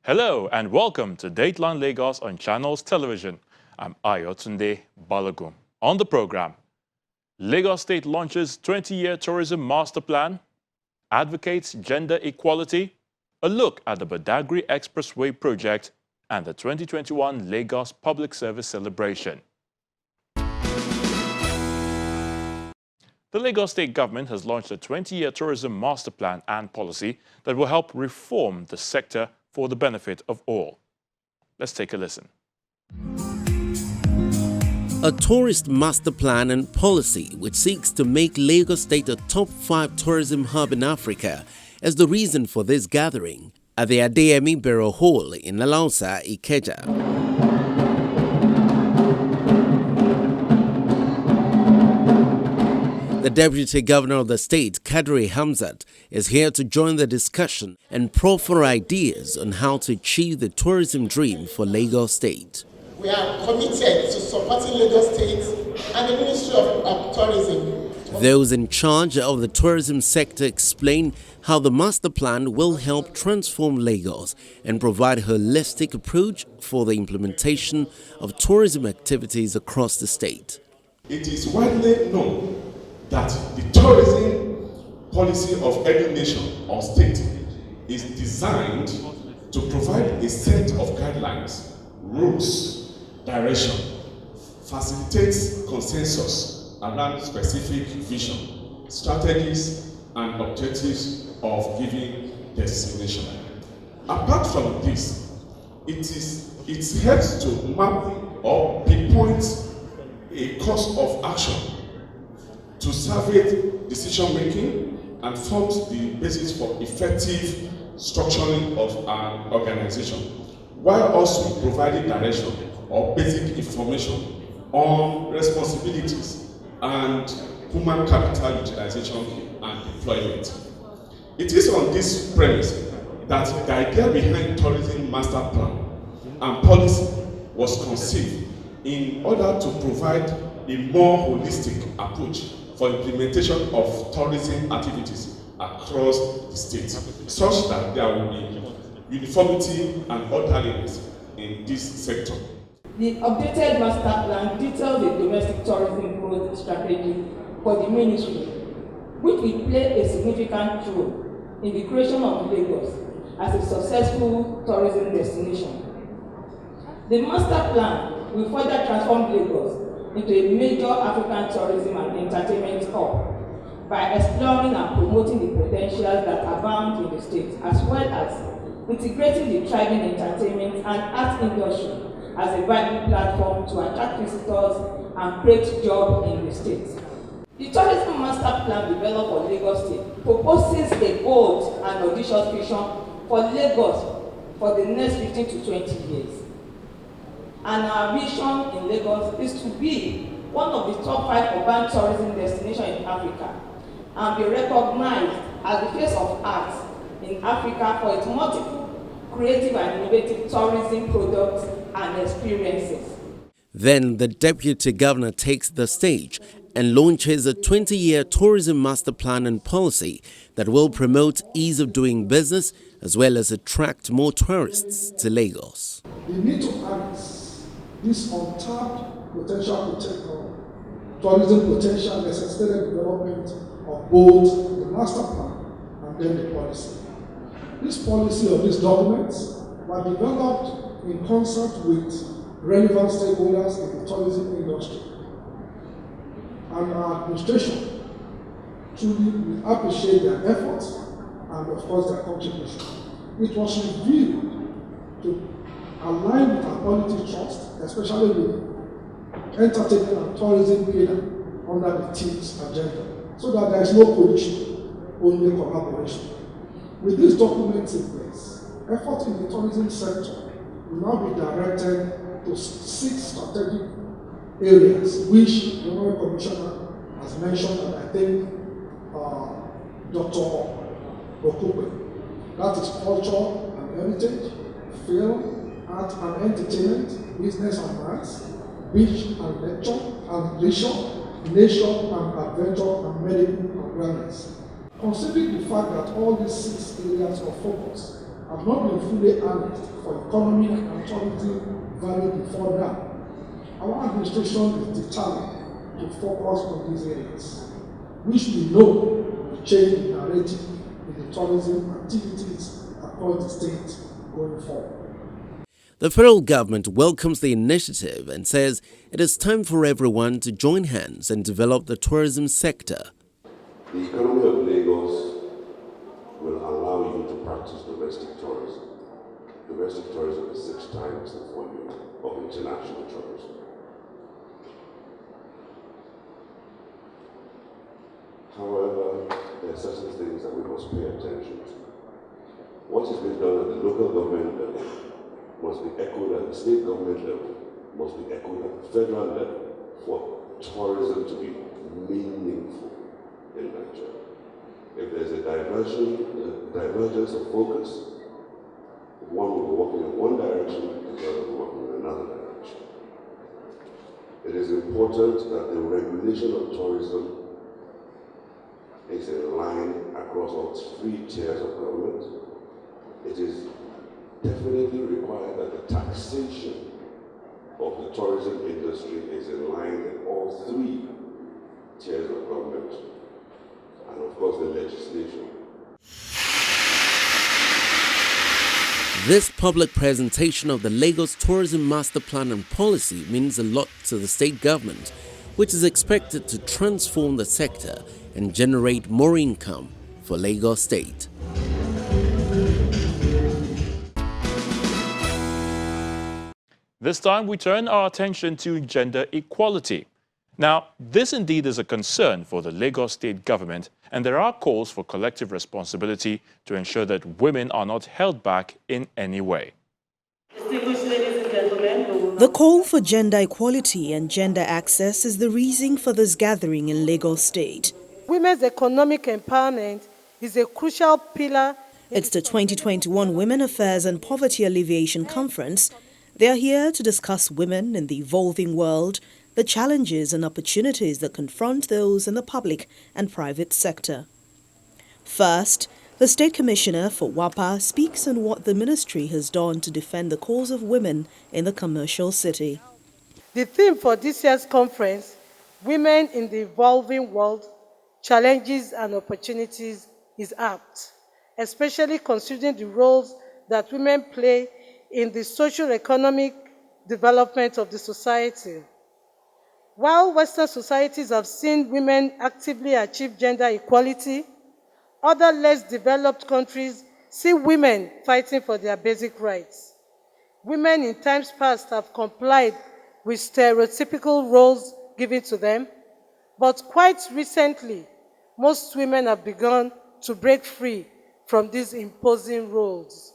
Hello and welcome to Dateline Lagos on Channels Television. I'm Ayotunde Balogun. On the program, Lagos State launches 20-year tourism master plan, advocates gender equality, a look at the Badagry Expressway project, and the 2021 Lagos Public Service Celebration. The Lagos State government has launched a 20-year tourism master plan and policy that will help reform the sector for the benefit of all. Let's take a listen. A tourist master plan and policy which seeks to make Lagos State a top 5 tourism hub in Africa is the reason for this gathering at the Adeyemi Burial Hall in Alausa, Ikeja. The Deputy Governor of the state, Kadri Hamzat, is here to join the discussion and proffer ideas on how to achieve the tourism dream for Lagos State. We are committed to supporting Lagos State and the Ministry of Tourism. Those in charge of the tourism sector explain how the master plan will help transform Lagos and provide a holistic approach for the implementation of tourism activities across the state. It is widely known that the tourism policy of every nation or state is designed to provide a set of guidelines, rules, direction, facilitates consensus around specific vision, strategies, and objectives of given destination. Apart from this, it helps to map or pinpoint a course of action to survey decision-making and forms the basis for effective structuring of an organization, while also providing direction or basic information on responsibilities and human capital utilization and deployment. It is on this premise that the idea behind tourism master plan and policy was conceived in order to provide a more holistic approach for implementation of tourism activities across the state, such that there will be uniformity and orderliness in this sector. The updated master plan details the domestic tourism growth strategy for the ministry, which will play a significant role in the creation of Lagos as a successful tourism destination. The master plan will further transform Lagos into a major African tourism and entertainment hub by exploring and promoting the potentials that abound in the state, as well as integrating the thriving entertainment and art industry as a vital platform to attract visitors and create jobs in the state. The tourism master plan developed for Lagos State proposes a bold and audacious vision for Lagos for the next 15 to 20 years. And our vision in Lagos is to be one of the top 5 urban tourism destinations in Africa and be recognized as the face of art in Africa for its multiple creative and innovative tourism products and experiences. Then the Deputy Governor takes the stage and launches a 20-year tourism master plan and policy that will promote ease of doing business as well as attract more tourists to Lagos. We need to harness this untapped tourism potential necessitated development of both the master plan and then the policy. This policy of these documents were developed in concert with relevant stakeholders in the tourism industry. And our administration truly appreciate their efforts and of course their contribution. It was reviewed to align with our quality trust, especially with entertainment and tourism pillar under the team's agenda, so that there is no collision, only collaboration. With these documents in place, efforts in the tourism sector will now be directed to 6 strategic areas, which the Honorable Commissioner has mentioned, and I think Dr. Okupe. That is culture and heritage, film, art and entertainment, business and arts, beach and leisure, nature and adventure, and medical and wellness. Considering the fact that all these 6 areas of focus have not been fully harnessed for economic and tourism value before now. Our administration is determined to focus on these areas, which we know will change the narrative in the tourism activities across the state going forward. The federal government welcomes the initiative and says it is time for everyone to join hands and develop the tourism sector. The economy of Lagos will allow you to practice domestic tourism. Domestic tourism is 6 times the volume of international tourism. However, there are certain things that we must pay attention to. What is being done at the local government level must be echoed at the state government level, must be echoed at the federal level for tourism to be meaningful in Nigeria. If there's a divergence of focus, one will be walking in one direction and the other will be walking in another direction. It is important that the regulation of tourism is in line across all 3 tiers of government. It is definitely required that the taxation of the tourism industry is in line in all 3 tiers of government, and of course the legislation. This public presentation of the Lagos Tourism Master Plan and Policy means a lot to the state government, which is expected to transform the sector and generate more income for Lagos State. This time we turn our attention to gender equality. Now, this indeed is a concern for the Lagos State government, and there are calls for collective responsibility to ensure that women are not held back in any way. The call for gender equality and gender access is the reason for this gathering in Lagos State. Women's economic empowerment is a crucial pillar. It's the 2021 Women Affairs and Poverty Alleviation Conference. They are here to discuss women in the evolving world, the challenges and opportunities that confront those in the public and private sector. First, the State Commissioner for WAPA speaks on what the ministry has done to defend the cause of women in the commercial city. The theme for this year's conference, Women in the Evolving World, Challenges and Opportunities, is apt, especially considering the roles that women play in the socio-economic development of the society. While Western societies have seen women actively achieve gender equality, other less developed countries see women fighting for their basic rights. Women in times past have complied with stereotypical roles given to them, but quite recently, most women have begun to break free from these imposing roles.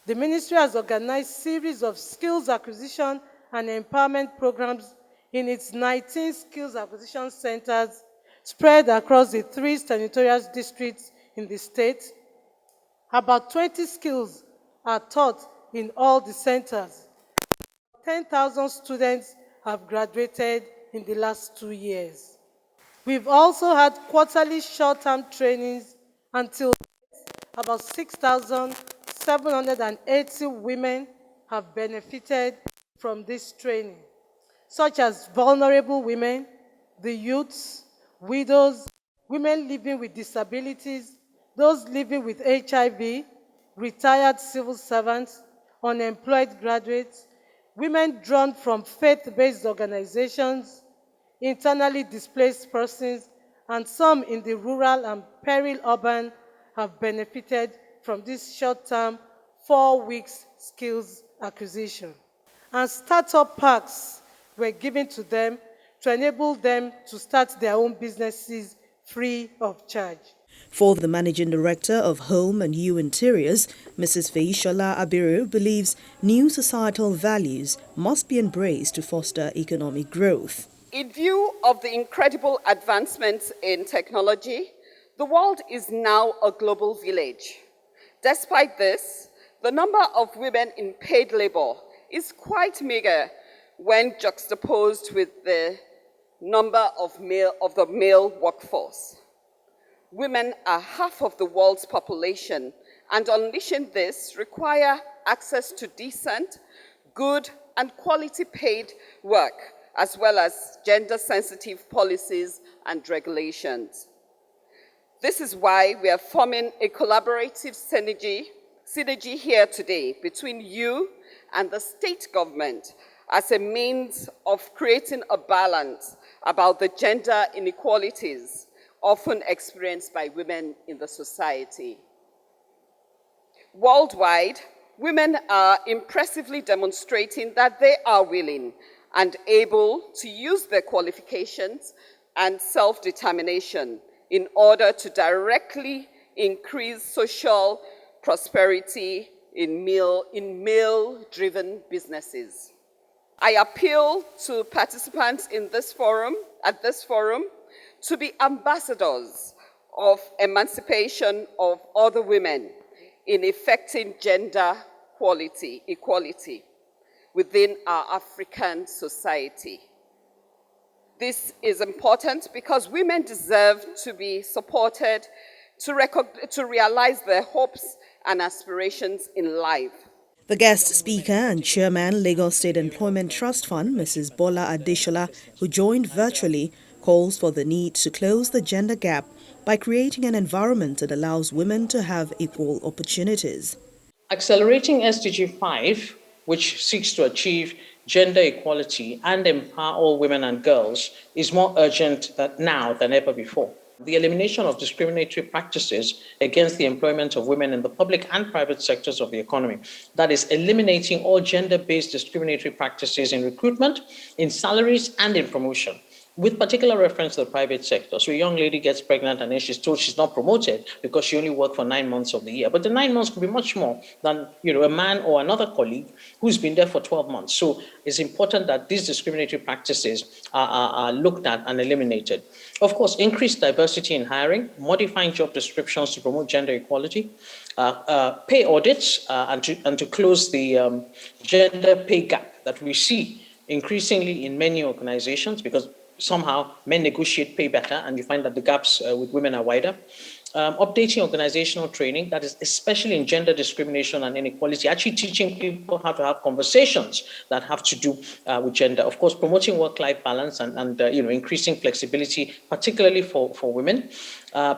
The ministry has organized a series of skills acquisition and empowerment programs in its 19 skills acquisition centers spread across the 3 senatorial districts in the state. About 20 skills are taught in all the centers. 10,000 students have graduated in the last 2 years. We've also had quarterly short-term trainings until about 6,780 women have benefited from this training, such as vulnerable women, the youths, widows, women living with disabilities, those living with HIV, retired civil servants, unemployed graduates, women drawn from faith-based organizations, internally displaced persons, and some in the rural and peri-urban have benefited from this short-term 4 weeks skills acquisition. And startup packs were given to them to enable them to start their own businesses free of charge. For the Managing Director of Home and New Interiors, Mrs. Feishola Abiru believes new societal values must be embraced to foster economic growth. In view of the incredible advancements in technology, the world is now a global village. Despite this, the number of women in paid labor is quite meager when juxtaposed with the number of the male workforce. Women are half of the world's population and unleashing this require access to decent, good, and quality paid work, as well as gender-sensitive policies and regulations. This is why we are forming a collaborative synergy here today between you and the state government as a means of creating a balance about the gender inequalities often experienced by women in the society. Worldwide, women are impressively demonstrating that they are willing and able to use their qualifications and self-determination in order to directly increase social prosperity in male-driven businesses. I appeal to participants in this forum, to be ambassadors of emancipation of other women in effecting gender equality within our African society. This is important because women deserve to be supported to realize their hopes and aspirations in life. The guest speaker and chairman, Lagos State Employment Trust Fund, Mrs. Bola Adeshola, who joined virtually, calls for the need to close the gender gap by creating an environment that allows women to have equal opportunities. Accelerating SDG 5, which seeks to achieve gender equality and empower all women and girls, is more urgent now than ever before. The elimination of discriminatory practices against the employment of women in the public and private sectors of the economy. That is, eliminating all gender-based discriminatory practices in recruitment, in salaries, and in promotion, with particular reference to the private sector. So a young lady gets pregnant and then she's told she's not promoted because she only worked for 9 months of the year. But the 9 months could be much more than a man or another colleague who's been there for 12 months. So it's important that these discriminatory practices are looked at and eliminated. Of course, increased diversity in hiring, modifying job descriptions to promote gender equality, pay audits, and to close the gender pay gap that we see increasingly in many organizations, because somehow men negotiate pay better, and you find that the gaps with women are wider. Updating organizational training, that is especially in gender discrimination and inequality, actually teaching people how to have conversations that have to do with gender. Of course, promoting work-life balance and increasing flexibility, particularly for women.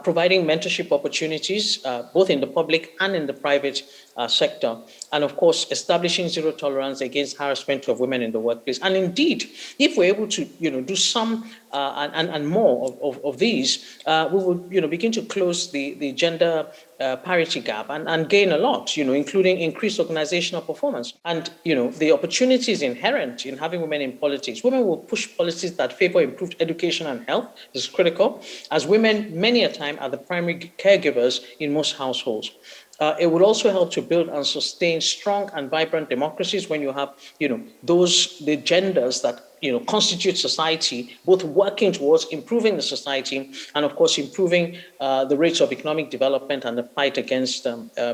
Providing mentorship opportunities, both in the public and in the private sector. And of course, establishing zero tolerance against harassment of women in the workplace. And indeed, if we're able to do some and more of these, we will begin to close the gender parity gap and gain a lot, including increased organizational performance. And the opportunities inherent in having women in politics. Women will push policies that favor improved education and health. This is critical, as women many a time are the primary caregivers in most households. It would also help to build and sustain strong and vibrant democracies when you have, the genders that constitute society, both working towards improving the society and, of course, improving the rates of economic development and the fight against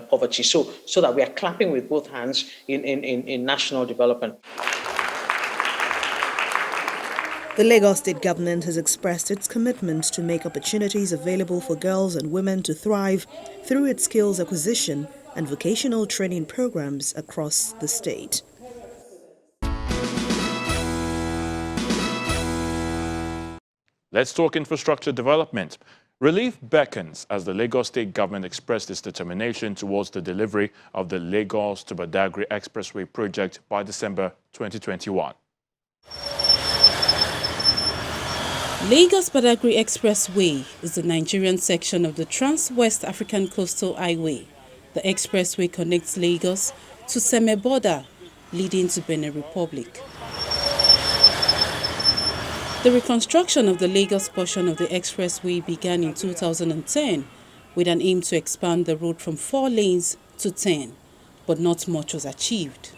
poverty. So that we are clapping with both hands in national development. The Lagos State government has expressed its commitment to make opportunities available for girls and women to thrive through its skills acquisition and vocational training programs across the state. Let's talk infrastructure development. Relief beckons as the Lagos State government expressed its determination towards the delivery of the Lagos to Badagry Expressway project by December 2021. Lagos Badagry Expressway is the Nigerian section of the Trans-West African Coastal Highway. The expressway connects Lagos to Semeboda, leading to Benin Republic. The reconstruction of the Lagos portion of the expressway began in 2010 with an aim to expand the road from 4 lanes to 10, but not much was achieved.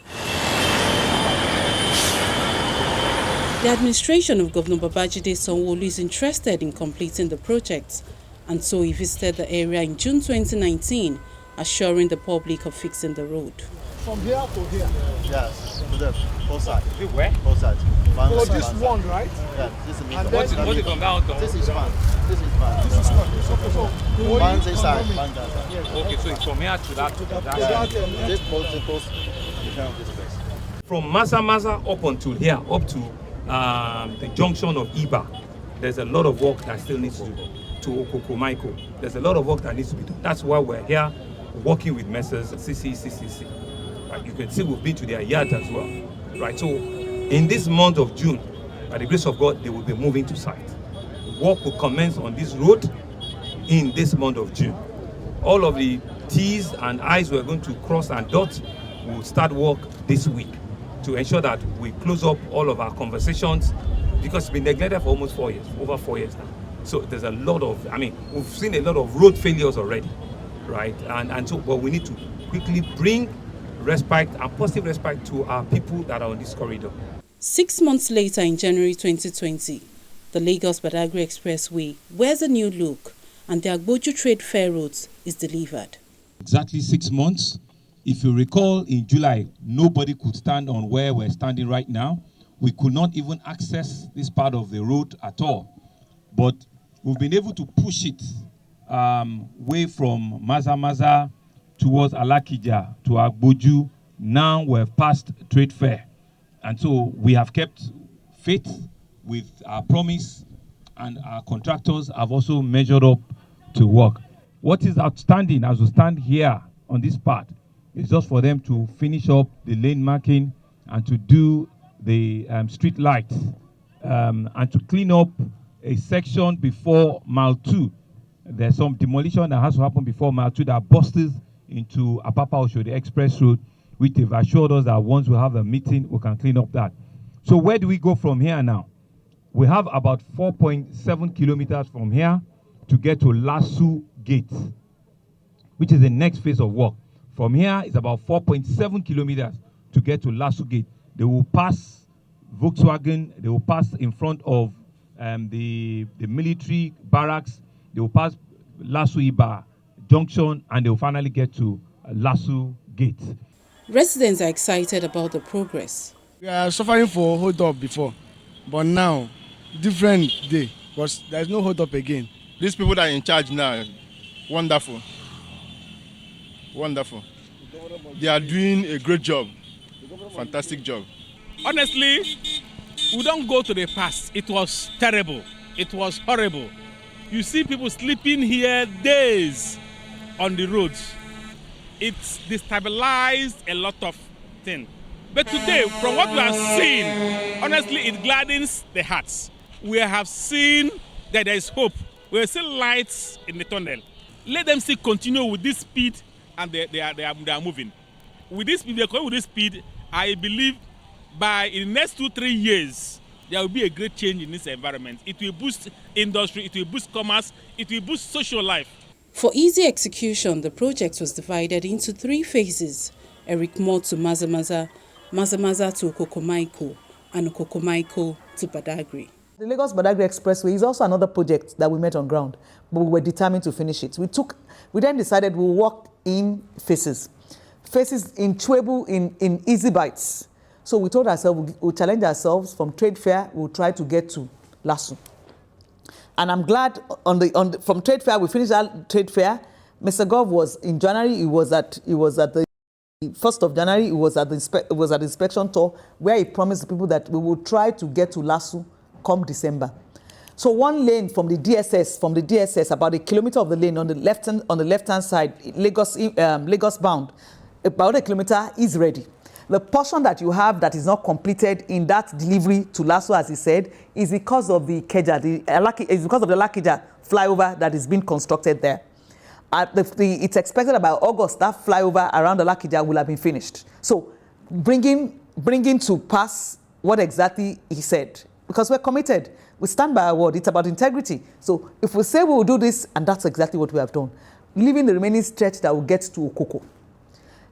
The administration of Governor Babajide Sanwo-Olu is interested in completing the project, and so he visited the area in June 2019, assuring the public of fixing the road. From here to here. Yes, to them. Both sides. Where? Both sides. So this one, right? Yeah, this is me. And What is from down to? This is fun. This is fun. This is not. It's okay. So One this side, one that side. Yes. Okay, so it's from here to that. Yeah. This post, this post, you can this place. From Maza up until here, up to the junction of Iba, there's a lot of work that still needs to do. To Okokomaiko, there's a lot of work that needs to be done. That's why we're here working with Messrs. CCC. Right? You can see we've been to their yard as well. Right? So in this month of June, by the grace of God, they will be moving to site. Work will commence on this road in this month of June. All of the T's and I's we're going to cross and dot will start work this week to ensure that we close up all of our conversations, because it's been neglected for almost 4 years, over 4 years now. So there's a lot of, we've seen a lot of road failures already, right? And so, but we need to quickly bring respite and positive respite to our people that are on this corridor. 6 months later, in January 2020, the Lagos-Badagry Expressway wears a new look, and the Agboju Trade Fair Roads is delivered. Exactly 6 months. If you recall, in July, nobody could stand on where we're standing right now. We could not even access this part of the road at all. But we've been able to push it way from Maza towards Alakija to Agboju. Now we've passed Trade Fair. And so we have kept faith with our promise, and our contractors have also measured up to work. What is outstanding as we stand here on this part is just for them to finish up the lane marking and to do the street lights and to clean up a section before Mile 2. There's some demolition that has to happen before Mile 2 that busts into Apapa Oshodi Express Road, which they've assured us that once we have a meeting, we can clean up that. So where do we go from here now? We have about 4.7 kilometers from here to get to Lasu Gate, which is the next phase of work. From here, it's about 4.7 kilometers to get to Lasu Gate. They will pass Volkswagen, they will pass in front of the military barracks, they will pass Lasu Iba Junction, and they will finally get to Lasu Gate. Residents are excited about the progress. We are suffering for hold up before, but now, different day, because there is no hold up again. These people that are in charge now, wonderful. Wonderful. They are doing a great job. Fantastic job. Honestly, we don't go to the past. It was terrible. It was horrible. You see people sleeping here days on the roads. It's destabilized a lot of things. But today, from what we have seen, honestly, it gladdens the hearts. We have seen that there is hope. We have seen lights in the tunnel. Let them still continue with this speed, and they are moving. With this speed, they are going with this speed. I believe by in the next 2-3 years, there will be a great change in this environment. It will boost industry, it will boost commerce, it will boost social life. For easy execution, the project was divided into 3 phases: Eric Moore to Maza to Okokomaiko, and Okokomaiko to Badagry. The Lagos-Badagry Expressway is also another project that we met on ground, but we were determined to finish it. We then decided we'll work in phases. Phases in Chwebu, in easy bites. So we told ourselves we'll challenge ourselves from Trade Fair, we'll try to get to Lasu. And I'm glad from Trade Fair, we finished that Trade Fair. Mr. Gov was in January, he was at the 1st of January, it was at the inspection tour where he promised the people that we will try to get to Lasu come December. So one lane from the DSS, about 1 kilometer of the lane on the left-hand side, Lagos bound, about 1 kilometer is ready. The portion that you have that is not completed in that delivery to Lasu, as he said, is because of the Alakija flyover that is being constructed there. It's expected that by August, that flyover around Alakija will have been finished. So bringing to pass what exactly he said, because we're committed. We stand by our word. It's about integrity. So if we say we will do this, and that's exactly what we have done, leaving the remaining stretch that will get to Okoko.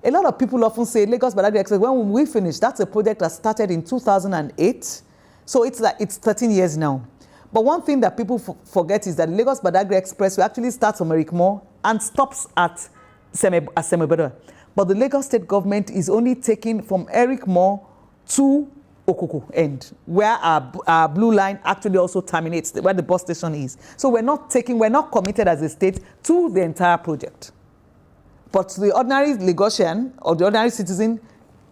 A lot of people often say Lagos-Badagry Express, when we finish, that's a project that started in 2008. So it's 13 years now. But one thing that people forget is that Lagos-Badagry Express actually starts from Eric Moore and stops at Semebodo. but the Lagos state government is only taking from Eric Moore to Okoko end, where our blue line actually also terminates, where the bus station is. So we're not committed as a state to the entire project. But the ordinary Lagosian or the ordinary citizen,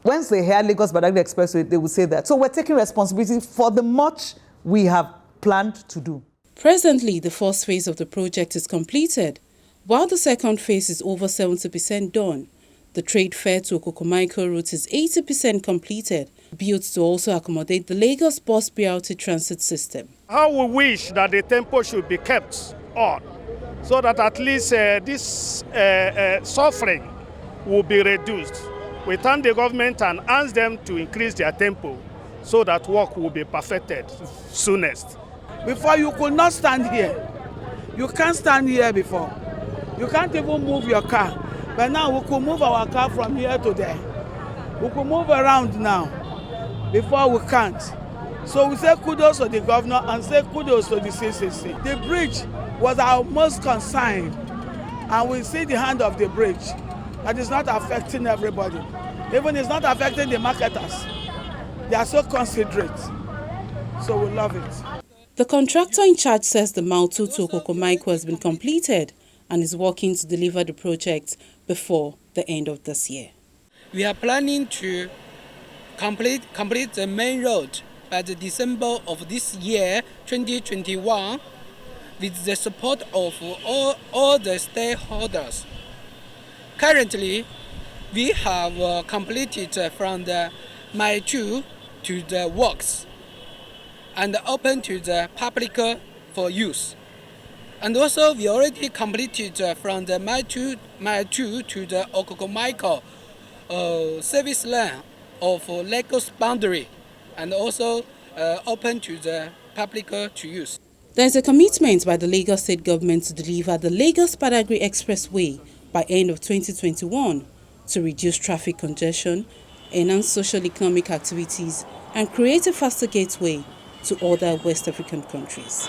once they hear Lagos Badagry Expressway, they will say that. So we're taking responsibility for the much we have planned to do. Presently, the first phase of the project is completed, while the second phase is over 70% done. The trade fair to Okokomaiko route is 80% completed, built to also accommodate the Lagos bus BRT transit system. How we wish that the tempo should be kept on, so that at least this suffering will be reduced. We thank the government and ask them to increase their tempo so that work will be perfected soonest. Before, you could not stand here. You can't stand here before. You can't even move your car. But now we could move our car from here to there. We could move around now. Before we can't. So we say kudos to the governor and say kudos to the CCC. The bridge was our most concern, and we see the hand of the bridge. That is not affecting everybody. Even it's not affecting the marketers. They are so considerate. So we love it. The contractor in charge says the Mautu to Okokomaiko has been completed and is working to deliver the project before the end of this year. We are planning to complete the main road by the December of this year, 2021, with the support of all the stakeholders. Currently, we have completed from the Maitu to the works and open to the public for use. And also, we already completed from the Maitu to the Okokomaiko service line of Lagos boundary, and also open to the public to use. There is a commitment by the Lagos state government to deliver the Lagos Badagry Expressway by end of 2021 to reduce traffic congestion, enhance social-economic activities, and create a faster gateway to other West African countries.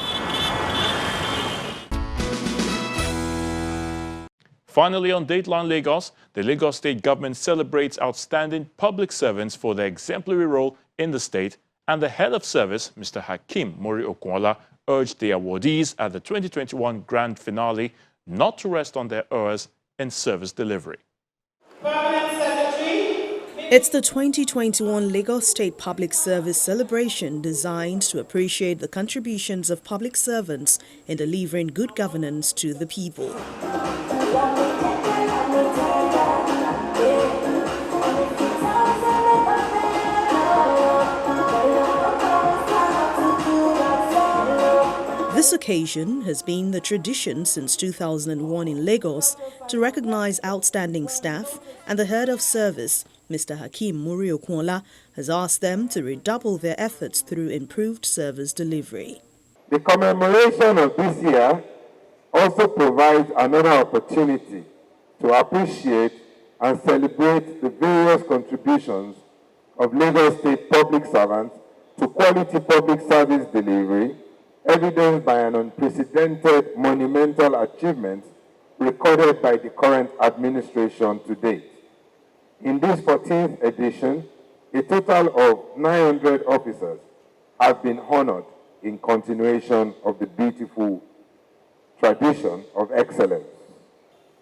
Finally, on Dateline Lagos, the Lagos state government celebrates outstanding public servants for their exemplary role in the state, and the head of service, Mr. Hakeem Muri-Okwonla, urged the awardees at the 2021 grand finale not to rest on their oars in service delivery. It's the 2021 Lagos State Public Service celebration designed to appreciate the contributions of public servants in delivering good governance to the people. This occasion has been the tradition since 2001 in Lagos to recognize outstanding staff, and the head of service, Mr. Hakeem Muri-Okwonla, has asked them to redouble their efforts through improved service delivery. The commemoration of this year also provides another opportunity to appreciate and celebrate the various contributions of Lagos State public servants to quality public service delivery, evidenced by an unprecedented monumental achievement recorded by the current administration to date. In this 14th edition, a total of 900 officers have been honored in continuation of the beautiful tradition of excellence.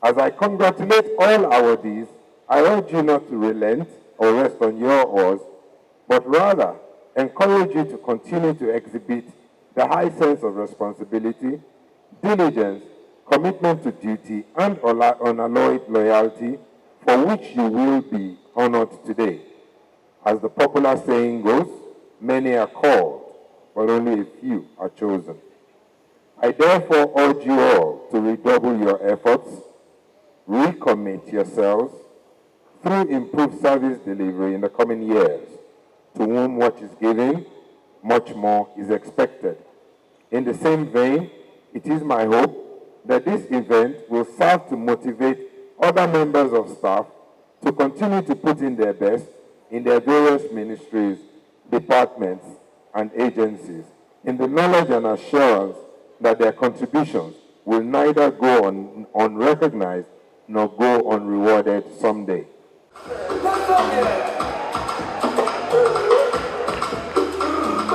As I congratulate all awardees, I urge you not to relent or rest on your oars, but rather encourage you to continue to exhibit the high sense of responsibility, diligence, commitment to duty, and unalloyed loyalty for which you will be honored today. As the popular saying goes, many are called, but only a few are chosen. I therefore urge you all to redouble your efforts, recommit yourselves through improved service delivery in the coming years. To whom much is given, much more is expected. In the same vein, it is my hope that this event will serve to motivate other members of staff to continue to put in their best in their various ministries, departments, and agencies, in the knowledge and assurance that their contributions will neither go unrecognized nor go unrewarded someday.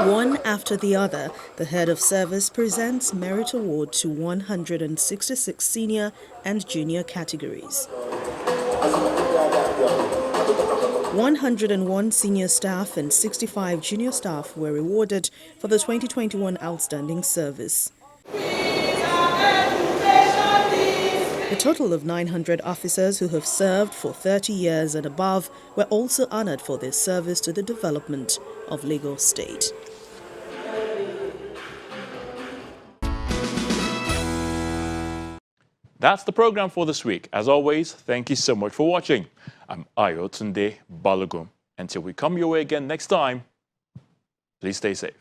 One after the other, the head of service presents merit award to 166 senior and junior categories. 101 senior staff and 65 junior staff were rewarded for the 2021 outstanding service. A total of 900 officers who have served for 30 years and above were also honored for their service to the development of Lagos State. That's the program for this week. As always, thank you so much for watching. I'm Ayo Tunde Balagum. Until we come your way again next time, please stay safe.